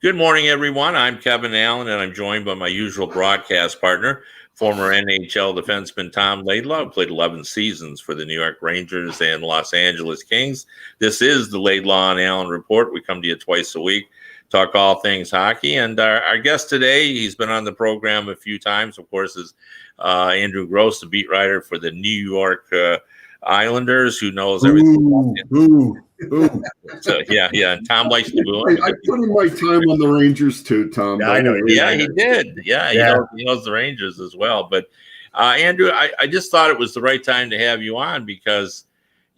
Good morning, everyone. I'm Kevin Allen, and I'm joined by my usual broadcast partner, former NHL defenseman Tom Laidlaw, who played 11 seasons for the New York Rangers and Los Angeles Kings. This is the Laidlaw and Allen Report. We come to you twice a week, talk all things hockey. And our guest today, he's been on the program a few times, of course, is Andrew Gross, the beat writer for the New York Islanders, who knows everything. So yeah, and Tom likes to boo him. I put in my time on the Rangers too, Tom. Yeah, I know. Yeah, he did. Yeah. He knows the Rangers as well. But Andrew, I just thought it was the right time to have you on because,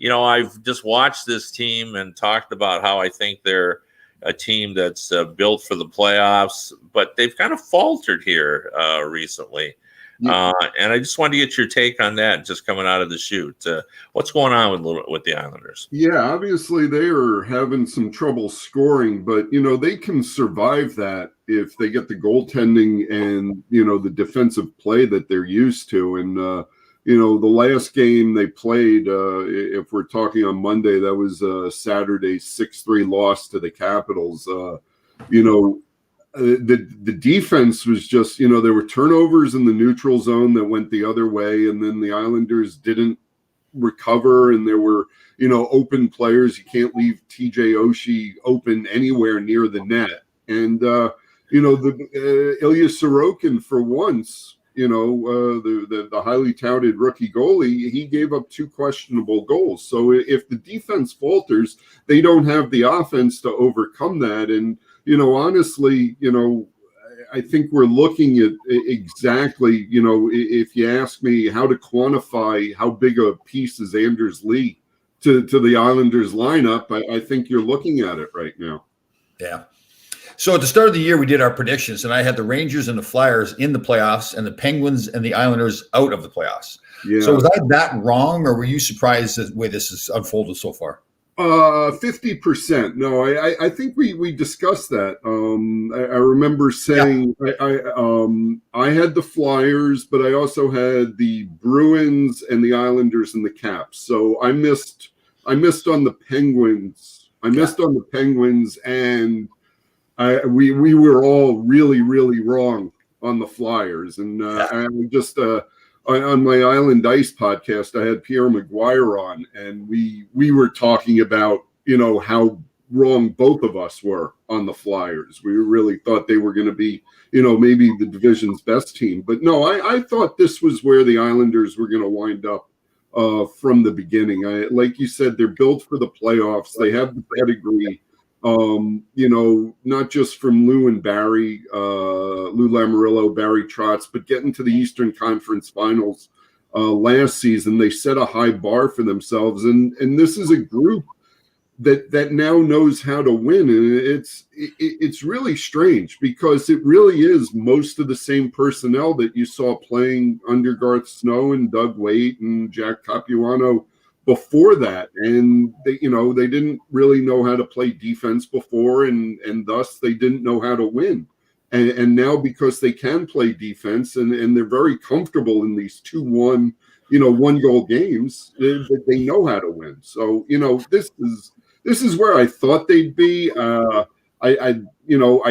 I've just watched this team and talked about how I think they're a team that's built for the playoffs, but they've kind of faltered here recently. Yeah. And I just wanted to get your take on that, just coming out of the chute. What's going on with the Islanders? Yeah, obviously they are having some trouble scoring, but, they can survive that if they get the goaltending and, the defensive play that they're used to. And, the last game they played, if we're talking on Monday, that was Saturday's 6-3 loss to the Capitals. The defense was just, there were turnovers in the neutral zone that went the other way, and then the Islanders didn't recover, and there were, open players. You can't leave TJ Oshie open anywhere near the net. And, Ilya Sorokin, for once, the highly touted rookie goalie, he gave up 2 questionable goals. So if the defense falters, they don't have the offense to overcome that. And, honestly, I think we're looking at exactly, if you ask me how to quantify how big a piece is Anders Lee to the Islanders lineup, I think you're looking at it right now. Yeah. So at the start of the year, we did our predictions, and I had the Rangers and the Flyers in the playoffs and the Penguins and the Islanders out of the playoffs. Yeah. So was I that wrong, or were you surprised the way this has unfolded so far? 50%. No, I think we discussed that. I remember saying I had the Flyers, but I also had the Bruins and the Islanders and the Caps. So I missed on the Penguins. On the Penguins, and we were all really, really wrong on the Flyers. And I just on my Island Ice podcast, I had Pierre Maguire on, and we were talking about, how wrong both of us were on the Flyers. We really thought they were going to be, maybe the division's best team. But no, I thought this was where the Islanders were going to wind up from the beginning. Like you said, they're built for the playoffs. They have the pedigree. Not just from Lou and Barry, Lou Lamoriello, Barry Trotz, but getting to the Eastern Conference Finals last season, they set a high bar for themselves, and this is a group that now knows how to win, and it's really strange because it really is most of the same personnel that you saw playing under Garth Snow and Doug Weight and Jack Capuano before that. And they didn't really know how to play defense before, and thus they didn't know how to win. And now, because they can play defense and they're very comfortable in these 2-1, 1-goal games, they know how to win. So, this is where I thought they'd be. I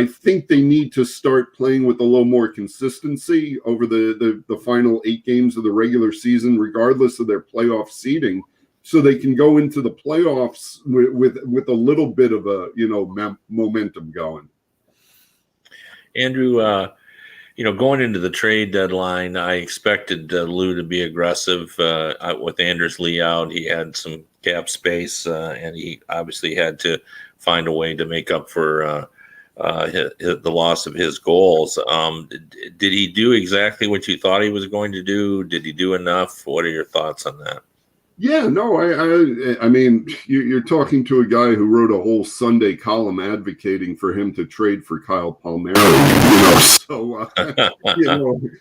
think they need to start playing with a little more consistency over the final 8 games of the regular season, regardless of their playoff seeding, so they can go into the playoffs with a little bit of a momentum going. Andrew, going into the trade deadline, I expected Lou to be aggressive with Anders Lee out. He had some cap space, and he obviously had to find a way to make up for the loss of his goals. Did he do exactly what you thought he was going to do? Did he do enough? What are your thoughts on that? Yeah, no, I mean, you're talking to a guy who wrote a whole Sunday column advocating for him to trade for Kyle Palmieri, so,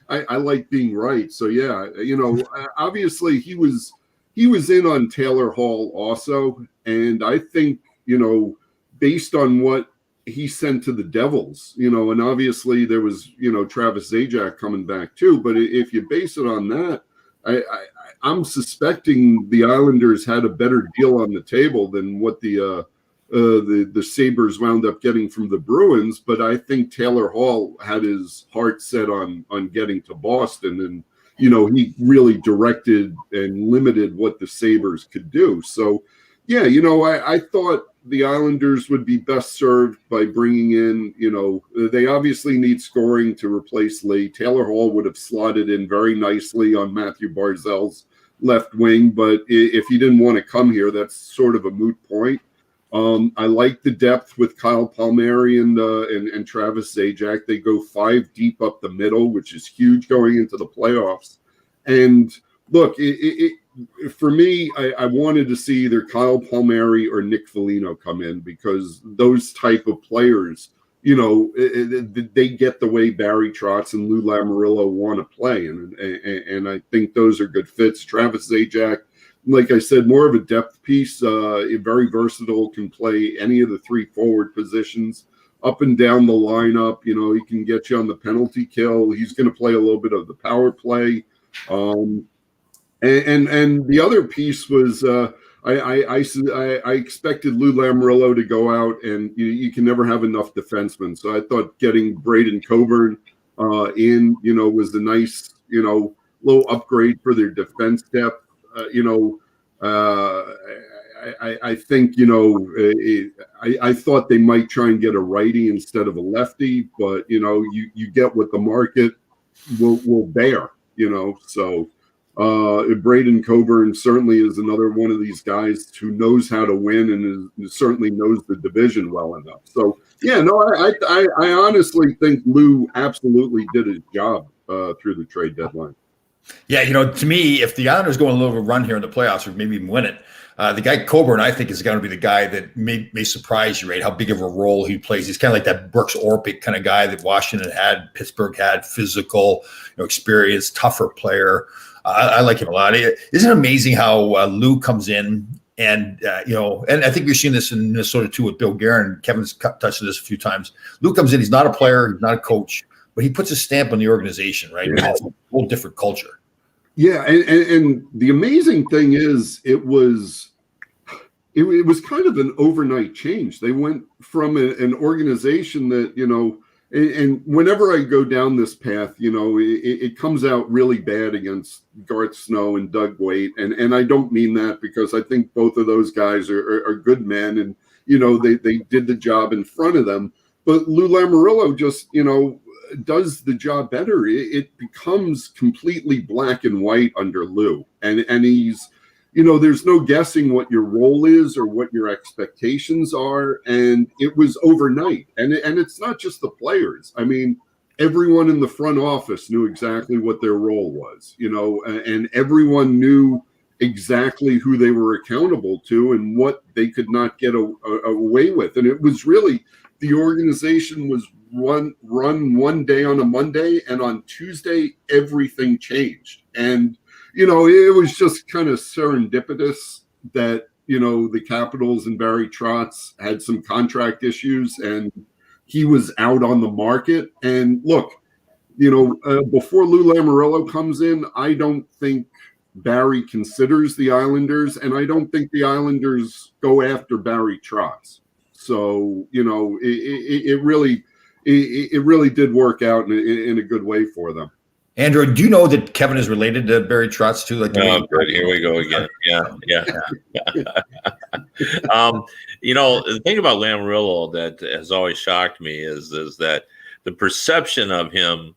I like being right. So, yeah, obviously he was in on Taylor Hall also. And I think, based on what he sent to the Devils, and obviously there was, Travis Zajac coming back too. But if you base it on that, I'm suspecting the Islanders had a better deal on the table than what the the Sabres wound up getting from the Bruins, but I think Taylor Hall had his heart set on getting to Boston, and he really directed and limited what the Sabres could do. So, yeah, I thought the Islanders would be best served by bringing in, they obviously need scoring to replace Lee. Taylor Hall would have slotted in very nicely on Matthew Barzal's left wing, but if he didn't want to come here, that's sort of a moot point. I like the depth with Kyle Palmieri and Travis Zajac. They go 5 deep up the middle, which is huge going into the playoffs. And look, for me, I wanted to see either Kyle Palmieri or Nick Foligno come in, because those type of players, they get the way Barry Trotz and Lou Lamoriello want to play, and I think those are good fits. Travis Zajac, like I said, more of a depth piece, very versatile, can play any of the 3 forward positions, up and down the lineup. He can get you on the penalty kill. He's going to play a little bit of the power play. And the other piece was I expected Lou Lamoriello to go out, and you can never have enough defensemen. So I thought getting Braden Coburn in, was a nice, little upgrade for their defense depth. I think, I thought they might try and get a righty instead of a lefty, but, you get what the market will bear, so Braden Coburn certainly is another one of these guys who knows how to win and certainly knows the division well enough. So, yeah, no, I honestly think Lou absolutely did his job through the trade deadline. Yeah, to me, if the Islanders go on a little run here in the playoffs or maybe even win it, the guy Coburn, I think, is going to be the guy that may surprise you, right? How big of a role he plays. He's kind of like that Brooks Orpik kind of guy that Washington had, Pittsburgh had, physical, experienced, tougher player. I like him a lot. Isn't it amazing how Lou comes in and, and I think we've seen this in Minnesota too with Bill Guerin. Kevin's touched on this a few times. Lou comes in, he's not a player, he's not a coach, but he puts a stamp on the organization, right? Yeah. It's a whole different culture. Yeah, and the amazing thing is it was kind of an overnight change. They went from an organization that, and whenever I go down this path, it comes out really bad against Garth Snow and Doug Waite. And I don't mean that, because I think both of those guys are good men, and, they did the job in front of them. But Lou Lamoriello just, does the job better. It becomes completely black and white under Lou. And he's, there's no guessing what your role is or what your expectations are. And it was overnight. And it's not just the players. I mean, everyone in the front office knew exactly what their role was, and everyone knew exactly who they were accountable to and what they could not get away with. And it was really, the organization was run one day on a Monday, and on Tuesday, everything changed. And, it was just kind of serendipitous that, the Capitals and Barry Trotz had some contract issues and he was out on the market. And look, before Lou Lamoriello comes in, I don't think Barry considers the Islanders, and I don't think the Islanders go after Barry Trotz. So, it really did work out in a good way for them. Andrew, do you know that Kevin is related to Barry Trotz too? Like, good. Here we go again. Yeah. The thing about Lamoriello that has always shocked me is that the perception of him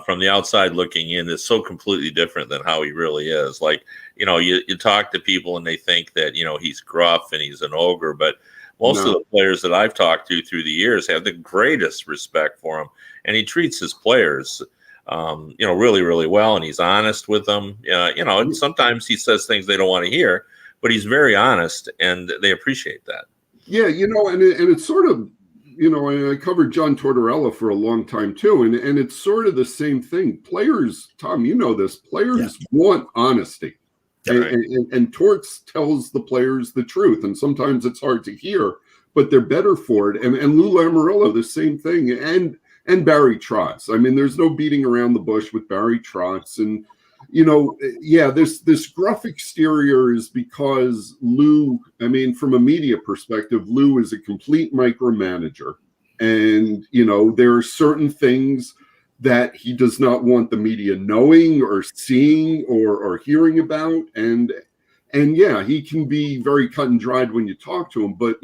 from the outside looking in is so completely different than how he really is. Like, you talk to people and they think that, he's gruff and he's an ogre, but most of the players that I've talked to through the years have the greatest respect for him, and he treats his players, really, really well, and he's honest with them. And sometimes he says things they don't want to hear, but he's very honest, and they appreciate that. Yeah, and it's sort of, and I covered John Tortorella for a long time too, and it's sort of the same thing. Players, Tom, this, players want honesty. Right. And Torts tells the players the truth, and sometimes it's hard to hear, but they're better for it. And Lou Lamoriello, the same thing, and Barry Trotz. I mean, there's no beating around the bush with Barry Trotz. And yeah, this gruff exterior is because Lou, I mean, from a media perspective, Lou is a complete micromanager. And, there are certain things that he does not want the media knowing or seeing or hearing about. And yeah, he can be very cut and dried when you talk to him. But,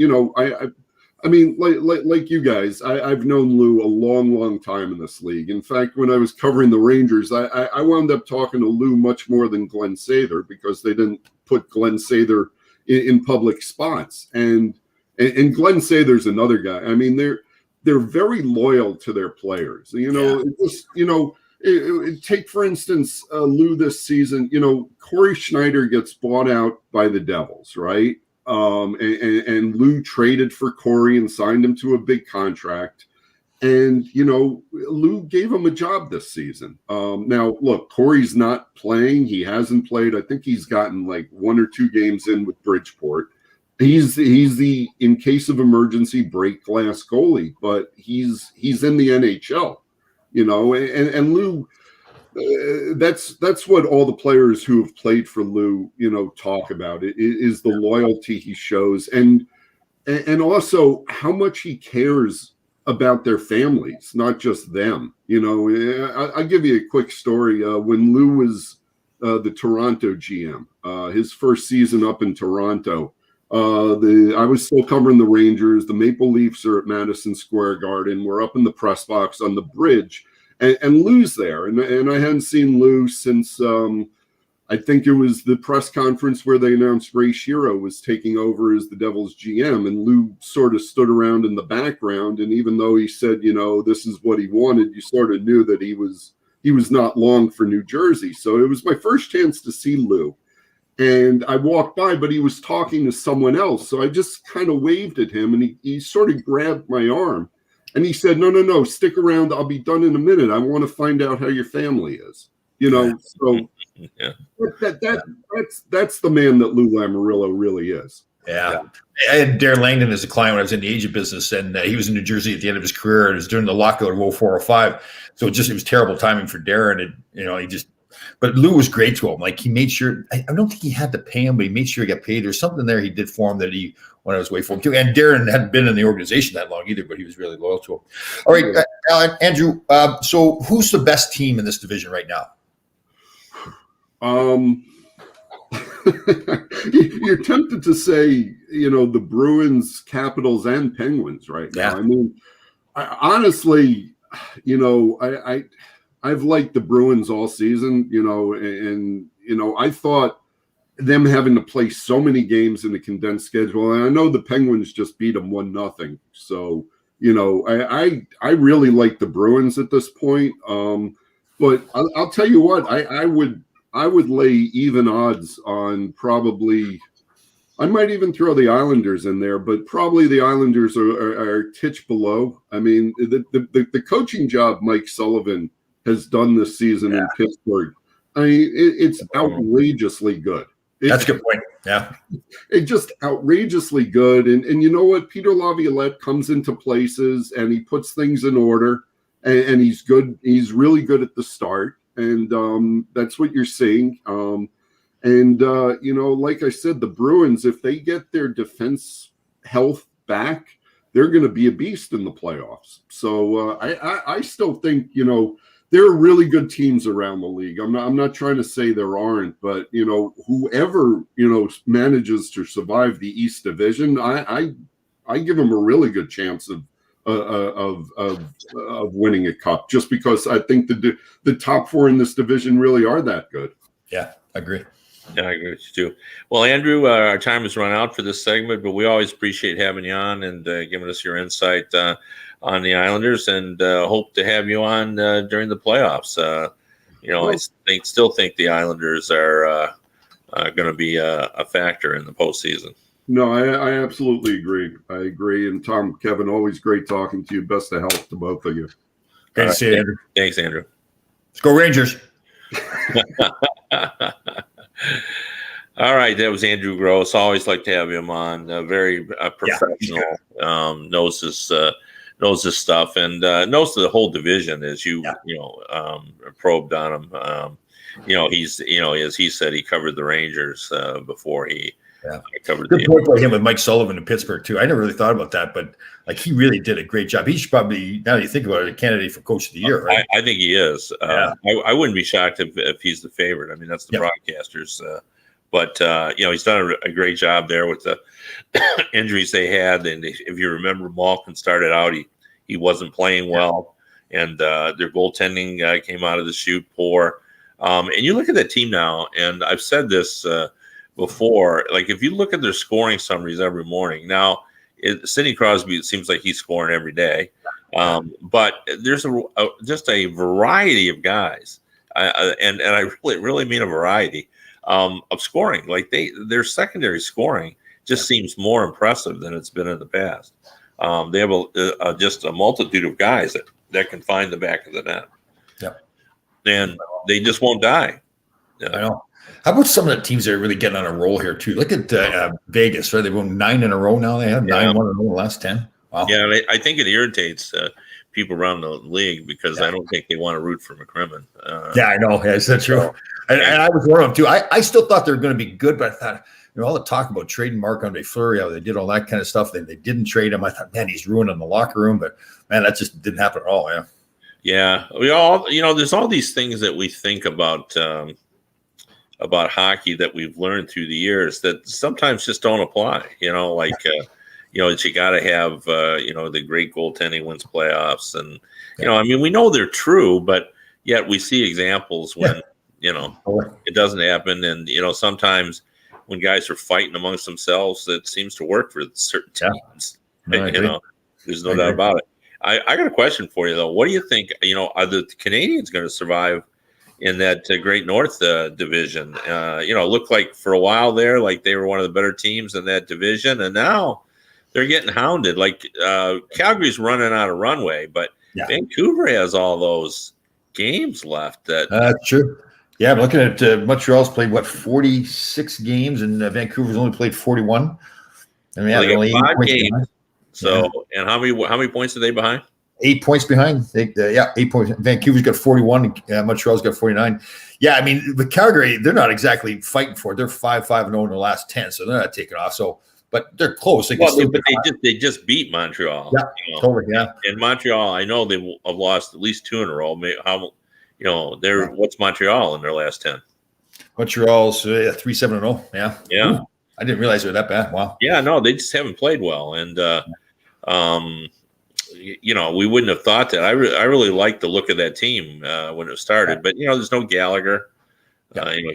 I mean, like you guys, I've known Lou a long time in this league. In fact, when I was covering the Rangers, I wound up talking to Lou much more than Glenn Sather because they didn't put Glenn Sather in public spots. And Glenn Sather's another guy. I mean, they're very loyal to their players. Take for instance Lou this season. Corey Schneider gets bought out by the Devils, right? And Lou traded for Corey and signed him to a big contract. And, Lou gave him a job this season. Now, look, Corey's not playing. He hasn't played. I think he's gotten like 1 or 2 games in with Bridgeport. He's the, in case of emergency, break glass goalie, but he's in the NHL, and Lou, that's what all the players who have played for Lou, talk about. It is the loyalty he shows, and also how much he cares about their families, not just them. I'll give you a quick story. When Lou was the Toronto GM, his first season up in Toronto, I was still covering the Rangers. The Maple Leafs are at Madison Square Garden. We're up in the press box on the bridge. And Lou's there, and I hadn't seen Lou since I think it was the press conference where they announced Ray Shero was taking over as the Devils GM, and Lou sort of stood around in the background. And even though he said, this is what he wanted, you sort of knew that he was not long for New Jersey. So it was my first chance to see Lou, and I walked by, but he was talking to someone else. So I just kind of waved at him, and he sort of grabbed my arm. And he said, no, stick around. I'll be done in a minute. I want to find out how your family is. So Yeah. that's the man that Lou Lamoriello really is. Yeah. I had Darren Langdon as a client when I was in the agent business, and he was in New Jersey at the end of his career. It was during the lockout of 04-05. So it was terrible timing for Darren. But Lou was great to him. Like, he made sure, I don't think he had to pay him, but he made sure he got paid. There's something there he did for him that he went out his way for him too. And Darren hadn't been in the organization that long either, but he was really loyal to him. All right, Andrew. So who's the best team in this division right now? You're tempted to say, the Bruins, Capitals, and Penguins right now. Yeah. I mean, honestly, I've liked the Bruins all season, and I thought them having to play so many games in a condensed schedule, and I know the Penguins just beat them 1-0. So, I really like the Bruins at this point. But I'll tell you what, I would lay even odds on probably. I might even throw the Islanders in there, but probably the Islanders are a titch below. I mean, the coaching job Mike Sullivan has done this season in Pittsburgh, I mean, it's outrageously good. That's a good point. Yeah. It's just outrageously good. And you know what? Peter Laviolette comes into places and he puts things in order, and he's good. He's really good at the start. And that's what you're seeing. Like I said, the Bruins, if they get their defense health back, they're going to be a beast in the playoffs. So I still think, there are really good teams around the league. I'm not trying to say there aren't, but whoever manages to survive the East Division, I give them a really good chance of winning a cup, just because I think the top 4 in this division really are that good. Yeah, I agree. Yeah, I agree with you too. Well, Andrew, our time has run out for this segment, but we always appreciate having you on and giving us your insight on the Islanders, and hope to have you on during the playoffs. I still think the Islanders are going to be a factor in the postseason. No, I absolutely agree. I agree. And Tom, Kevin, always great talking to you. Best of health to both of you. Great to see you, Andrew. Thanks, Andrew. Let's go Rangers. All right, that was Andrew Gross. Always like to have him on. Very professional. Knows his stuff, and knows the whole division, as you probed on him. he's as he said, he covered the Rangers before he covered Good point by him with Mike Sullivan in Pittsburgh too. I never really thought about that, but like he really did a great job. He should probably, now that you think about it, a candidate for Coach of the Year, right? I think he is. I wouldn't be shocked if he's the favorite. I mean, that's the broadcasters. But he's done a great job there with the injuries they had. And if you remember, Malkin started out, he wasn't playing well, and their goaltending came out of the chute poor. And you look at that team now, and I've said this before. Like if you look at their scoring summaries every morning now, Sidney Crosby, it seems like he's scoring every day. But there's just a variety of guys, and I really mean a variety of scoring. Like their secondary scoring just seems more impressive than it's been in the past. They have just a multitude of guys that can find the back of the net. Yep. And they just won't die. I know. How about some of the teams that are really getting on a roll here too? Look at Vegas, right? They've won 9 in a row now. They have 9-1 in a row in the last 10. Wow. Yeah, I think it irritates people around the league because I don't think they want to root for McCrimmon. I know. Yeah, is that true? And I was one of them too. I still thought they were going to be good, but I thought, all the talk about trading Marc-Andre Fleury, how they did all that kind of stuff, they didn't trade him. I thought, man, he's ruining the locker room, but man, that just didn't happen at all. Yeah. Yeah. We all, there's all these things that we think about hockey that we've learned through the years that sometimes just don't apply, that you got to have, the great goaltending wins playoffs. And, we know they're true, but yet we see examples when, it doesn't happen. And, sometimes when guys are fighting amongst themselves, it seems to work for certain teams. No, there's no doubt about it. I got a question for you, though. What do you think, are the Canadians going to survive in that Great North division? It looked like for a while there, like they were one of the better teams in that division, and now they're getting hounded. Like Calgary's running out of runway, but Vancouver has all those games left. That's true. Yeah, I'm looking at Montreal's played 46 games, and Vancouver's only played 41. I mean, they only got 5 games. Behind. So, and how many points are they behind? 8 points behind. 8 points. Vancouver's got 41. Montreal's got 49. Yeah, I mean, with Calgary, they're not exactly fighting for it. They're 5-5-0 in the last 10, so they're not taking off. So, but they're close. But they just beat Montreal. Yeah, totally. Yeah. And Montreal, I know they have lost at least 2 in a row. What's Montreal in their last 10? Montreal's 3-7-0. Yeah. Yeah. Ooh, I didn't realize they were that bad. Wow. Yeah, no, they just haven't played well. And, we wouldn't have thought that. I really liked the look of that team when it started. But, there's no Gallagher.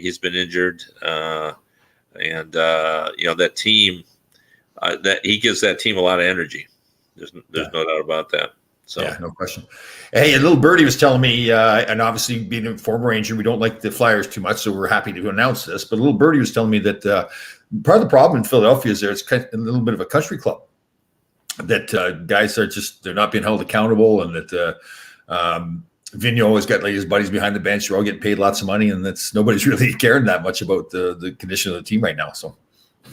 He's been injured. And that team, that he gives that team a lot of energy. There's no doubt about that. So yeah, no question. Hey, a little birdie was telling me, and obviously being a former Ranger, we don't like the Flyers too much, so we're happy to announce this. But a little birdie was telling me that part of the problem in Philadelphia is it's kind of a little bit of a country club. That guys they're not being held accountable, and that Vigneault has got like his buddies behind the bench. They're all getting paid lots of money, and nobody's really caring that much about the condition of the team right now. So,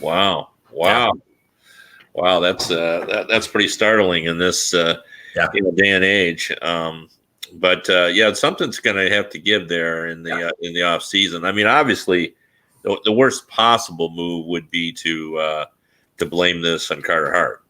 wow, that's pretty startling in this. Day and age. But something's going to have to give there in the off season. I mean, obviously, the worst possible move would be to blame this on Carter Hart.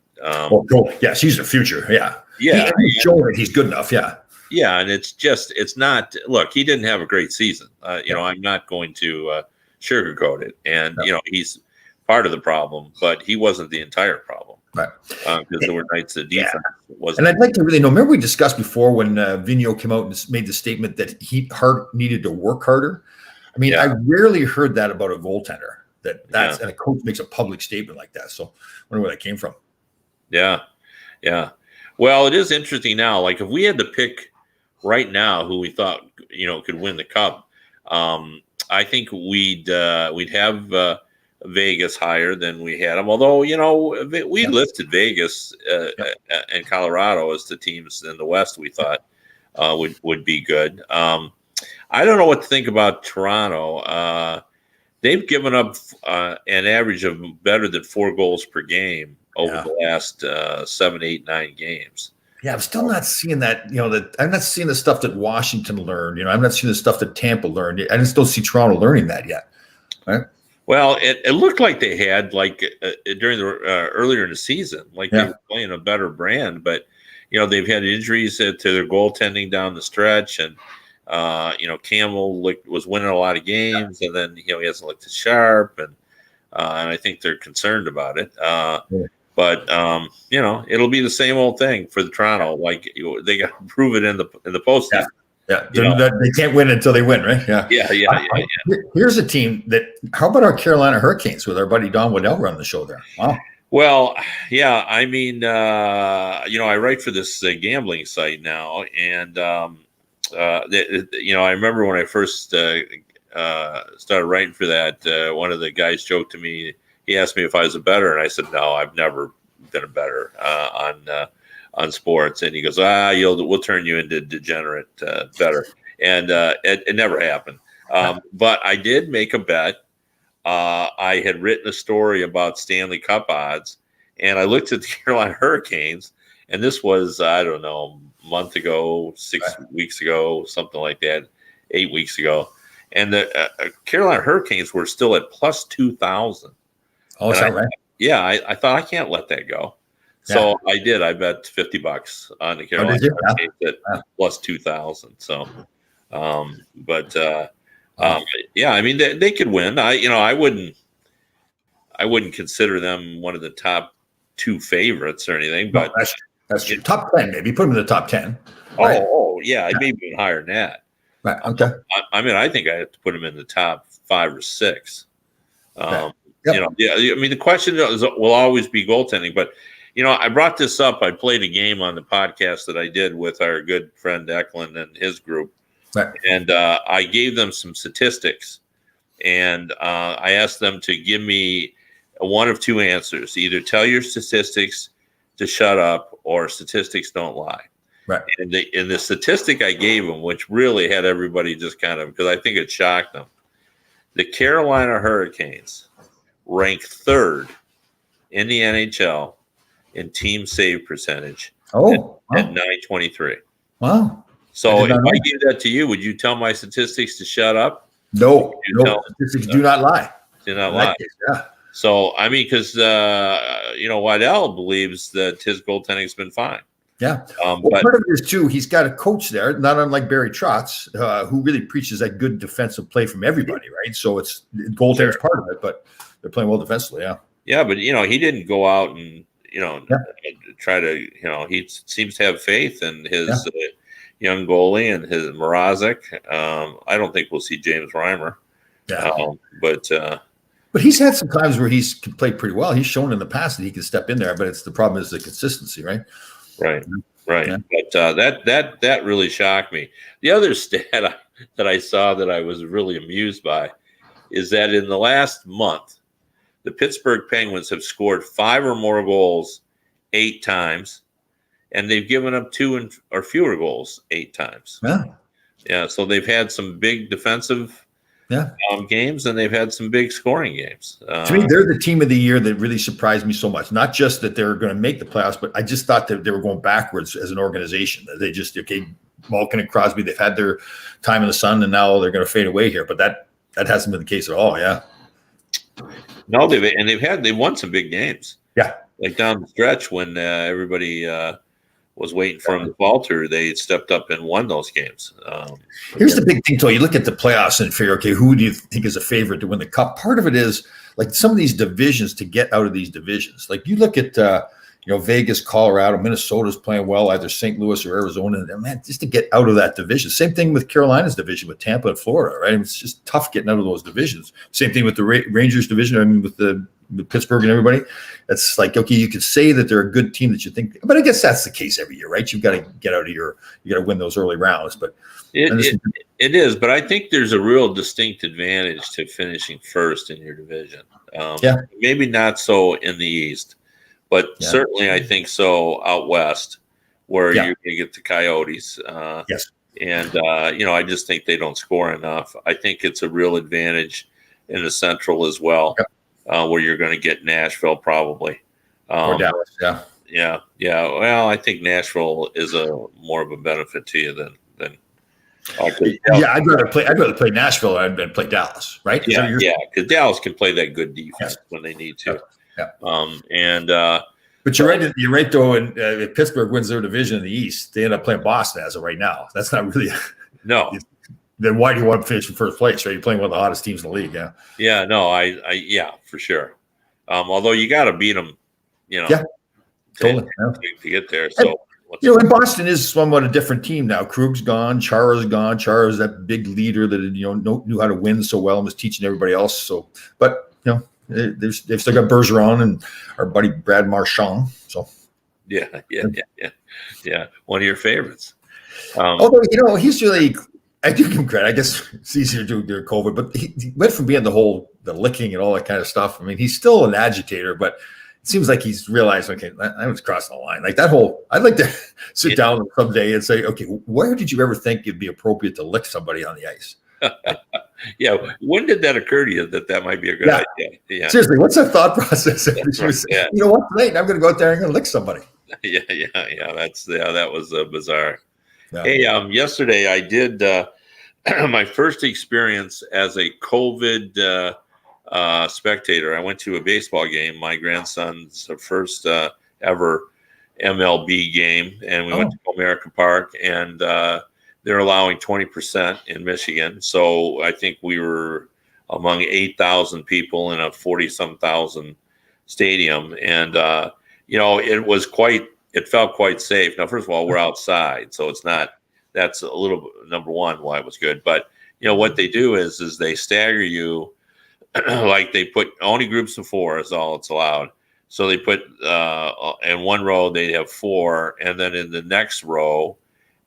Yes, he's the future. Yeah. He's showing that he's good enough. Yeah. Yeah, and it's not. Look, he didn't have a great season. I'm not going to sugarcoat it, and he's part of the problem, but he wasn't the entire problem. Right. Because there were nights the defense wasn't. And I'd like to really know, remember we discussed before when Vigneault came out and made the statement that Hart needed to work harder? I mean, I rarely heard that about a goaltender, and a coach makes a public statement like that. So I wonder where that came from. Yeah. Yeah. Well, it is interesting now. Like if we had to pick right now who we thought, could win the Cup, I think we'd have Vegas higher than we had them. Although, we listed Vegas and Colorado as the teams in the West we thought would be good. I don't know what to think about Toronto. They've given up an average of better than 4 goals per game over the last 7, 8, 9 games. Yeah, I'm still not seeing that. That I'm not seeing the stuff that Washington learned. I'm not seeing the stuff that Tampa learned. I just don't see Toronto learning that yet. Right? Well, it looked like they had during the earlier in the season, like they were playing a better brand, but they've had injuries to their goaltending down the stretch, and Campbell was winning a lot of games, and then he hasn't looked as sharp, and I think they're concerned about it. But it'll be the same old thing for the Toronto. Like they got to prove it in the postseason. Yeah, they can't win until they win, right? Yeah. Here's a team that. How about our Carolina Hurricanes with our buddy Don Waddell running the show there? Wow. Well, yeah. I mean, I write for this gambling site now, and I remember when I first started writing for that. One of the guys joked to me. He asked me if I was a bettor, and I said, "No, I've never been a bettor on sports." And he goes, we'll turn you into degenerate bettor. And it never happened. But I did make a bet. I had written a story about Stanley Cup odds, and I looked at the Carolina Hurricanes, and this was, I don't know, a month ago, 6 weeks ago, something like that, 8 weeks ago. And the Carolina Hurricanes were still at plus 2,000. Oh, is that right? Yeah, I thought I can't let that go. So I did. I bet $50 on the Carolina Hurricanes at plus 2,000. So, I mean, they could win. I wouldn't consider them one of the top 2 favorites or anything. But that's true. Top 10, maybe put them in the top 10. Right? Yeah, maybe even higher than that. Right. Okay. I mean, I think I have to put them in the top 5 or 6. I mean, the question will always be goaltending, but I brought this up. I played a game on the podcast that I did with our good friend Eklund and his group, and I gave them some statistics, and I asked them to give me one of 2 answers: either tell your statistics to shut up, or statistics don't lie. Right. And the statistic I gave them, which really had everybody just kind of, because I think it shocked them, the Carolina Hurricanes ranked 3rd in the NHL in team save percentage at 923. Wow. So if I gave that to you, would you tell my statistics to shut up? No, statistics do not lie. Do not lie. Yeah. So, I mean, because, Waddell believes that his goaltending has been fine. Yeah. But part of it is, too, he's got a coach there, not unlike Barry Trotz, who really preaches that good defensive play from everybody, right? So it's goaltending is part of it, but they're playing well defensively, yeah. Yeah, but, he didn't go out and, try to, he seems to have faith in his young goalie and his Mrazek. I don't think we'll see James Reimer. Yeah. But he's had some times where he's played pretty well. He's shown in the past that he can step in there, but the problem is the consistency, right? Right. Yeah. But that really shocked me. The other stat that I saw that I was really amused by is that in the last month, the Pittsburgh Penguins have scored 5 or more goals 8 times, and they've given up 2 or fewer goals 8 times. Yeah. So they've had some big defensive games, and they've had some big scoring games. To me, they're the team of the year that really surprised me so much. Not just that they're going to make the playoffs, but I just thought that they were going backwards as an organization. They just, Malkin and Crosby, they've had their time in the sun, and now they're going to fade away here. But that hasn't been the case at all. Yeah. No, they've won some big games. Yeah. Like down the stretch when everybody was waiting for him to falter, they stepped up and won those games. Here's the big thing, though. You look at the playoffs and figure, okay, who do you think is a favorite to win the cup? Part of it is like some of these divisions, to get out of these divisions. Like you look at, Vegas, Colorado, Minnesota's playing well, either St. Louis or Arizona. And man, just to get out of that division. Same thing with Carolina's division with Tampa and Florida, right? It's just tough getting out of those divisions. Same thing with the Rangers division. I mean, with the Pittsburgh and everybody. That's like, okay, you could say that they're a good team that you think, but I guess that's the case every year, right? You've got to get out of you got to win those early rounds. But it is, but I think there's a real distinct advantage to finishing first in your division. Maybe not so in the East, but certainly I think so out West, where you're going to get the Coyotes. Yes. And, I just think they don't score enough. I think it's a real advantage in the Central as well. Where you're going to get Nashville probably. Or Dallas, Yeah. Well, I think Nashville is a more of a benefit to you than. Yeah, I'd rather play Nashville than play Dallas, right? Yeah, because Dallas can play that good defense when they need to. Yeah. But you're right. You're right though. And if Pittsburgh wins their division in the East, they end up playing Boston as of right now. That's not really no. Then why do you want to finish in first place? Right? You're playing one of the hottest teams in the league. Yeah. Yeah. No. Yeah, for sure. Although you got to beat them, totally to get there. So. And Boston is somewhat a different team now. Krug's gone, Chara's gone. Chara's that big leader that knew how to win so well and was teaching everybody else. So, but they've still got Bergeron and our buddy Brad Marchand. So, yeah. One of your favorites. Although he's really, I do give him credit. I guess it's easier to do during COVID, but he went from being the licking and all that kind of stuff. I mean, he's still an agitator, but. It seems like he's realized, okay, I was crossing the line. Like that whole, I'd like to sit down with him someday and say, okay, where did you ever think it'd be appropriate to lick somebody on the ice? Yeah. When did that occur to you that might be a good idea? Yeah. Seriously, what's that thought process? Yeah. You know what? Tonight I'm going to go out there and I'm going to lick somebody. Yeah. That was bizarre. Yeah. Hey, yesterday I did my first experience as a COVID spectator. I went to a baseball game, my grandson's first ever MLB game, and we went to Comerica Park, and they're allowing 20% in Michigan. So I think we were among 8,000 people in a 40-some thousand stadium, and it felt quite safe. Now, first of all, we're outside, so that's a little number one why it was good. But what they do is they stagger you. Like they put only groups of 4 is all it's allowed. So they put in one row they have 4, and then in the next row,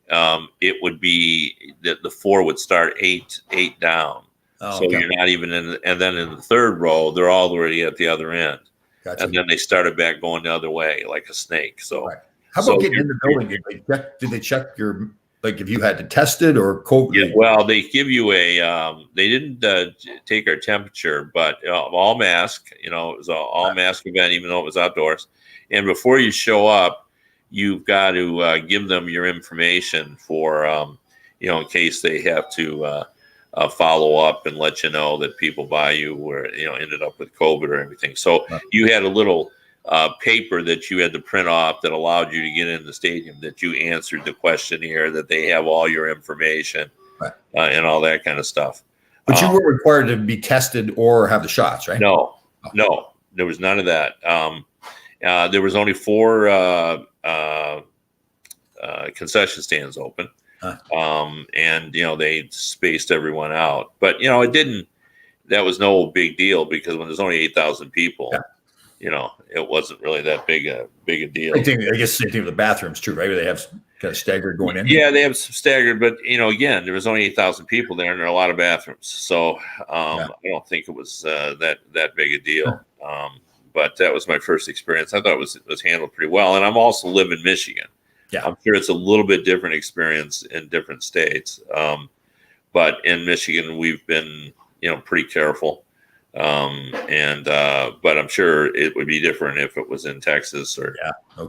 it would be that the 4 would start 8 down. So you're not even in. And then in the third row, they're all already at the other end. Gotcha. And then they started back going the other way like a snake. So how about getting in the building? Did they check your? Like if you had to test it or COVID? Yeah, well, they give you they didn't take our temperature, but all mask, it was an all mask event, even though it was outdoors. And before you show up, you've got to give them your information for, in case they have to follow up and let you know that people by you were, ended up with COVID or everything. So you had a little paper that you had to print off that allowed you to get in the stadium, that you answered the questionnaire, that they have all your information and all that kind of stuff. But you weren't required to be tested or have the shots, right? No, there was none of that. There was only 4 concession stands open. And, they spaced everyone out. But, that was no big deal because when there's only 8,000 people, it wasn't really that big a deal. I guess same thing with the bathrooms too, right? Where they have kind of staggered going in. Yeah, they have some staggered, but again, there was only 8,000 people there, and there are a lot of bathrooms. So I don't think it was that big a deal. But that was my first experience. I thought it was handled pretty well, and I'm also live in Michigan. Yeah, I'm sure it's a little bit different experience in different states. But in Michigan, we've been pretty careful. But I'm sure it would be different if it was in Texas or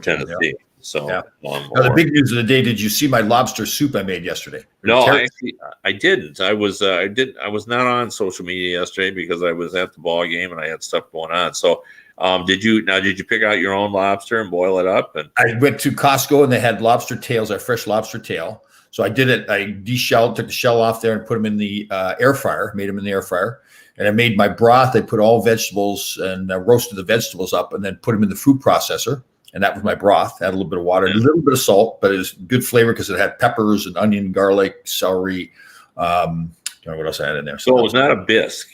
Tennessee. Yeah. So now the big news of the day, did you see my lobster soup I made yesterday? No, I didn't. I was not on social media yesterday because I was at the ball game and I had stuff going on. So did you pick out your own lobster and boil it up? And I went to Costco and they had lobster tails, our fresh lobster tail. So I did it. I deshelled, took the shell off there and put them in the air fryer, made them in the air fryer. And I made my broth. I put all vegetables and roasted the vegetables up and then put them in the food processor. And that was my broth. Add a little bit of water, a little bit of salt, but it was good flavor because it had peppers and onion, garlic, celery. I don't know what else I had in there. So it was not a bisque.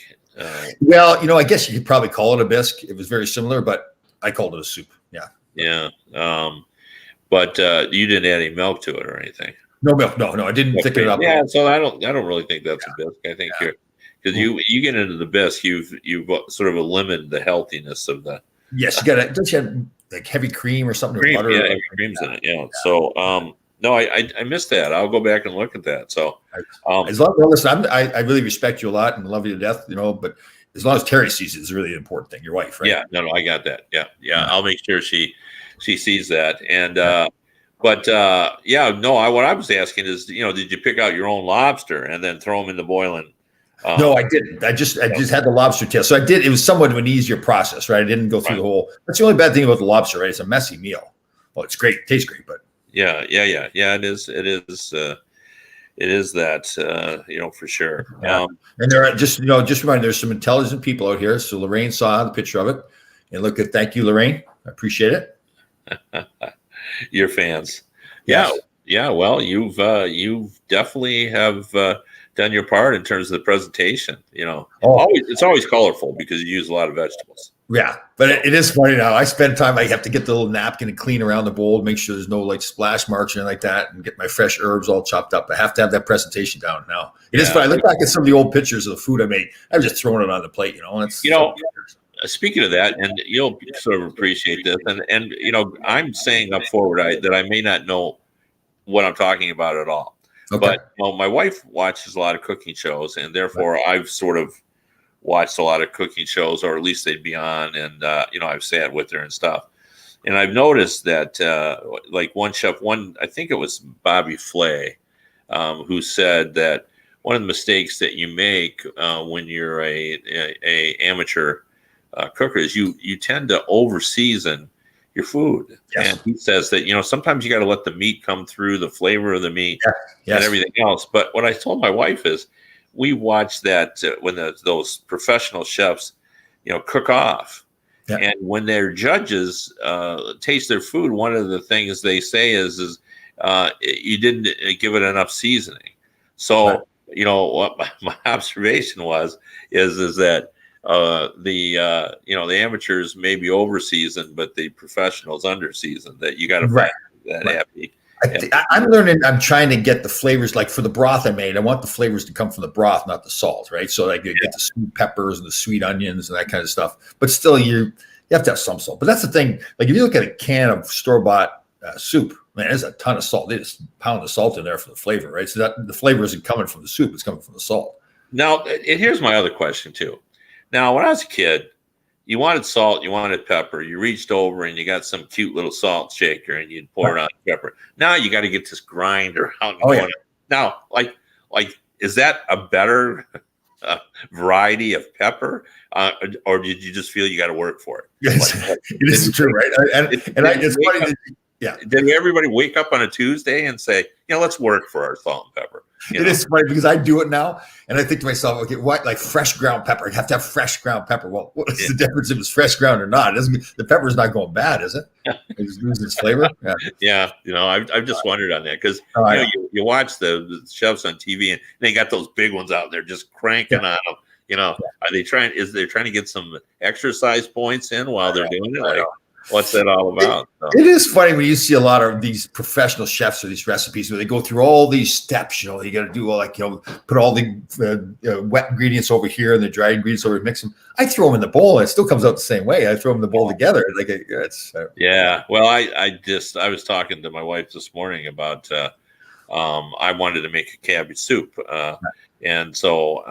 Well, I guess you could probably call it a bisque. It was very similar, but I called it a soup. Yeah. Yeah. But you didn't add any milk to it or anything. No milk. No. I didn't thicken it up. Yeah. So I don't really think that's a bisque. I think because you get into the bisque, you've sort of eliminated the healthiness of the. Yes, you got to. Don't you have like heavy cream or something? Cream, butter? Yeah, heavy cream's in it. Yeah. So no, I missed that. I'll go back and look at that. So as long as listen, I really respect you a lot and love you to death. But as long as Terry sees it, it's really an important thing. Your wife, right? Yeah. No, I got that. Yeah. I'll make sure she she sees that. And what I was asking is, did you pick out your own lobster and then throw them in the boiling? No, I didn't. I just had the lobster tail. So I did. It was somewhat of an easier process, right? I didn't go through the whole. That's the only bad thing about the lobster, right? It's a messy meal. Well, it's great. It tastes great, but yeah. It is. It is that, for sure. Yeah. And there are just remind, there's some intelligent people out here. So Lorraine saw the picture of it, and thank you, Lorraine. I appreciate it. Your fans. Yes. Yeah. Well, you've definitely have done your part in terms of the presentation. It's always colorful because you use a lot of vegetables. Yeah, but it is funny now. I spend time. I have to get the little napkin and clean around the bowl to make sure there's no like splash marks or anything like that, and get my fresh herbs all chopped up. I have to have that presentation down now. It is funny. I look back at some of the old pictures of the food I made. I'm just throwing it on the plate, And it's speaking of that, and you'll sort of appreciate this, and I'm saying up forward that I may not know what I'm talking about at all. Okay. But my wife watches a lot of cooking shows, and therefore I've sort of watched a lot of cooking shows, or at least they'd be on, and I've sat with her and stuff. And I've noticed that like one chef, I think it was Bobby Flay, who said that one of the mistakes that you make when you're a amateur cooker is you tend to over season your food. Yes. And he says that sometimes you got to let the meat come through, the flavor of the meat, Yes. and everything else. But what I told my wife is, we watch that when those professional chefs, cook off, and when their judges taste their food, one of the things they say is you didn't give it enough seasoning. So what my observation is that the amateurs may be over seasoned, but the professionals under seasoned. That you got to that happy. I'm learning. I'm trying to get the flavors. Like for the broth I made, I want the flavors to come from the broth, not the salt, right? So like you get the sweet peppers and the sweet onions and that kind of stuff. But still, you have to have some salt. But that's the thing. Like if you look at a can of store-bought soup, man, there's a ton of salt. They just pound the salt in there for the flavor, right? So that the flavor isn't coming from the soup; it's coming from the salt. Now, here's my other question too. Now, when I was a kid, you wanted salt, you wanted pepper. You reached over and you got some cute little salt shaker and you'd pour it on pepper. Now you got to get this grinder out. Now, like, is that a better variety of pepper, or did you just feel you got to work for it? Yes, it is true, right? It's funny. Did everybody wake up on a Tuesday and say, let's work for our salt and pepper? It is funny because I do it now, and I think to myself, okay, what, like fresh ground pepper? You have to have fresh ground pepper. Well, what's the difference if it's fresh ground or not? The pepper's not going bad, is it? It loses its flavor. Yeah. I've just wondered on that because you watch the chefs on TV and they got those big ones out there just cranking on them. Are they trying to get some exercise points in while they're doing it? Like, what's that all about? It is funny when you see a lot of these professional chefs or these recipes where they go through all these steps. You got to do put all the wet ingredients over here and the dry ingredients over, mix them. I throw them in the bowl and it still comes out the same way. I throw them in the bowl together. Well, I was talking to my wife this morning about I wanted to make a cabbage soup, and so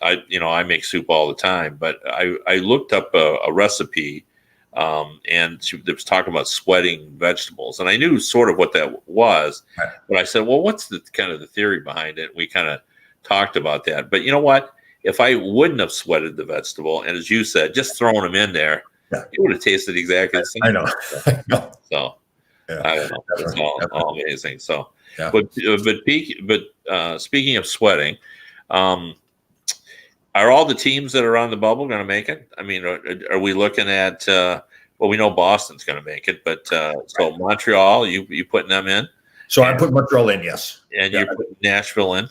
I make soup all the time. But I looked up a recipe. And there was talking about sweating vegetables, and I knew sort of what that was, but I said, well, what's the kind of the theory behind it? We kind of talked about that, but you know what? If I wouldn't have sweated the vegetable, and as you said, just throwing them in there, it would have tasted exactly the same. I know. So I don't know. It's all amazing. So, yeah. but speaking of sweating, are all the teams that are on the bubble going to make it? I mean, are we looking at? We know Boston's going to make it, but so Montreal, you putting them in? So I'm putting Montreal in, yes. And you're putting Nashville in?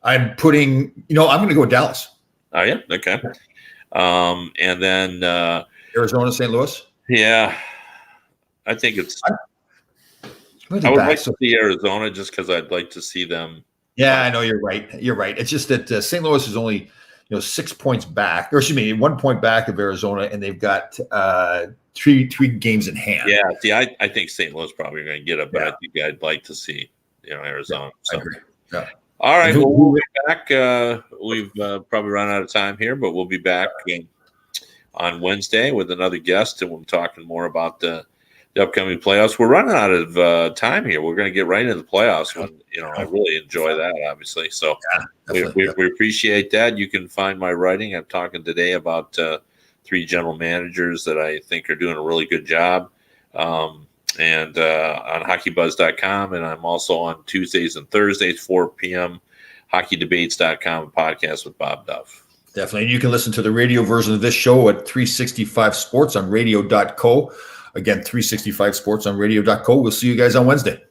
I'm putting. I'm going to go with Dallas. Oh yeah, okay. And then Arizona, St. Louis. Yeah, I think it's. I would like to see Arizona just because I'd like to see them. Yeah, I know you're right. You're right. It's just that St. Louis is only 6 points back, or excuse me, 1 point back of Arizona, and they've got three games in hand. Yeah, see, I think St. Louis probably going to get it, but I think I'd like to see Arizona. I agree. Yeah. All right, well, we'll be back. We've probably run out of time here, but we'll be back on Wednesday with another guest, and we'll be talking more about the the upcoming playoffs. We're running out of time here. We're going to get right into the playoffs. When I really enjoy that, obviously. So we appreciate that. You can find my writing. I'm talking today about 3 general managers that I think are doing a really good job. And on hockeybuzz.com, and I'm also on Tuesdays and Thursdays, 4 p.m. hockeydebates.com, podcast with Bob Duff. Definitely. And you can listen to the radio version of this show at 365 Sports on radio.co. Again, 365 Sports on radio.co. We'll see you guys on Wednesday.